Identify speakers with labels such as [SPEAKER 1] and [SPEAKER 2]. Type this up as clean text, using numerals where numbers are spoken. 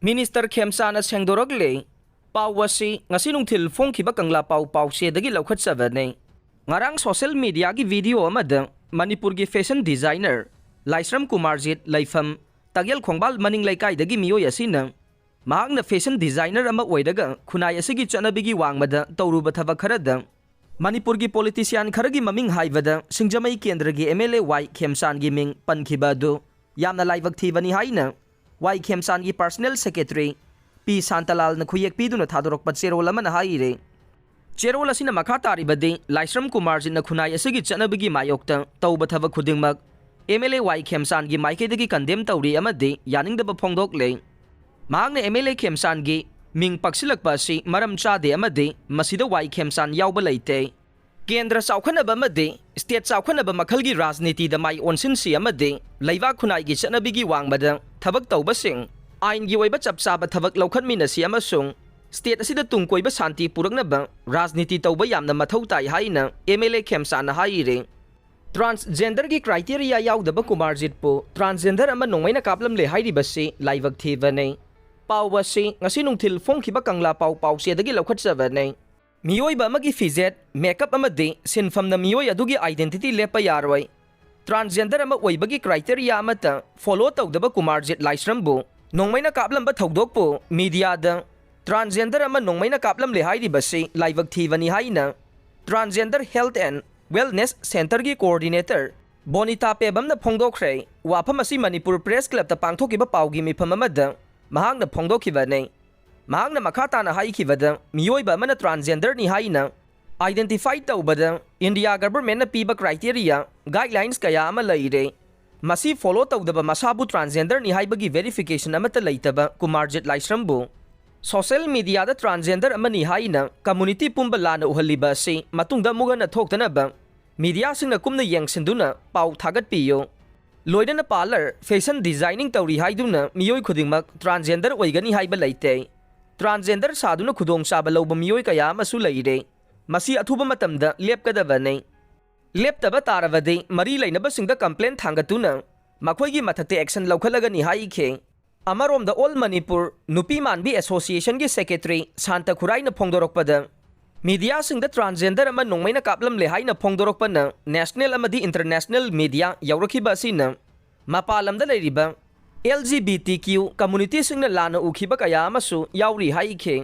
[SPEAKER 1] Minister Khemchandna Sengdorakli pawasi ngasi nungthil phongkhiba kangla pawse-dagi laukhachsabane ngarang social media gi video amada Manipur gi fashion designer Laisram Kumarjit Laifam Tagyal Khongbal maning laikai dagi miyoi asina mahakna fashion designer ama oidaga khunai asigi chanabigi wangmada tawruba thabak kharada Manipur gi politician kharagi maming haibada Singjamai Kendra gi MLA Y Khemchandna gi ming pankhiba du yamna Laibak Thibani haina Y Khemchandna gi personal secretary P Santalal na khuyek piduna thadorokpa cherol amana haire cherol asina makha taribadi Laisram Kumarjit na khunai asigi chanabigi mayokta tawba thabak khudingmak MLA Y Khemchandna gi maikedagi condemn tawri amadi yaningdaba phongdokle mahakna MLA Khemchandna gi ming paksilakpa asi maram chade amadi masida Y Khemchandna yawba leite Kendra chawkhanaba amadi state chawkhanaba makhalgi rajniti da mai onsinsi amadi Laibak khunai gi chanabigi wangmada thabak tawbasing ain gi oiba chapchaba thabak laukhatminasi amasung state asida tungkoiba santi puraknaba rajniti tawba yamna mathau tai haina MLA Khemchandna haire Transgender gi criteria Yaodaba Kumarjitpu Transgender ama Nongmeina Kaplamle Hairibasi Laibak Thibani pawasi ngasi nungthil phongkhiba kangla pawse-dagi laukhachsabane Miyoiba amagi fizet makeup amadi sinfamna miyoi adugi identity lepa yaroi Transgender ama oibagi criteria amata follow tawdaba Kumarjit Laisrambu Nongmeina Kaplamba thawdokpu media da Transgender ama Nongmeina Kaplamle Hairibasi Laibak Thibani haina Transgender Health and Wellness Center gi coordinator Bonita Pebamna phongdokhre wafam asi Manipur Press Club ta pangthokiba pawgi mifam amada mahakna phongdokhibane mahakna makhatana haikibada miyoiba amana transgender ni haina identify tawbada India government na piba criteria guidelines kaya ama leire masi follow tawdaba masabu transgender ni haibagi verification amata leitaba Kumarjit Laisrambu social media da transgender amani haina community pumba lana uhaliba si matungda mugana thoktanaba media singna kumna yengsinduna paw thagat piyo loidana parlor fashion designing tawri haiduna miyoi khudingmak transgender oigani haiba leite transgender saduna khudong chaba lawba miyoi kaya amasu leire masi athuba matamda lepkadabane leptaba taravade mari leinaba singda complaint thangatuna makhoigi mathakte action lawkhalagani haikhe Amaromda All Manipur Nupi Manbi Association gi secretary Santa Khurai na phongdorokpada media singda transgender ama Nongmeina Kaplamle haina phongdorokpana national amadi international media yawrakhiba asina mapalamda leiriba LGBTQ community singna lana ukhiba kaya amasu yawri haikhe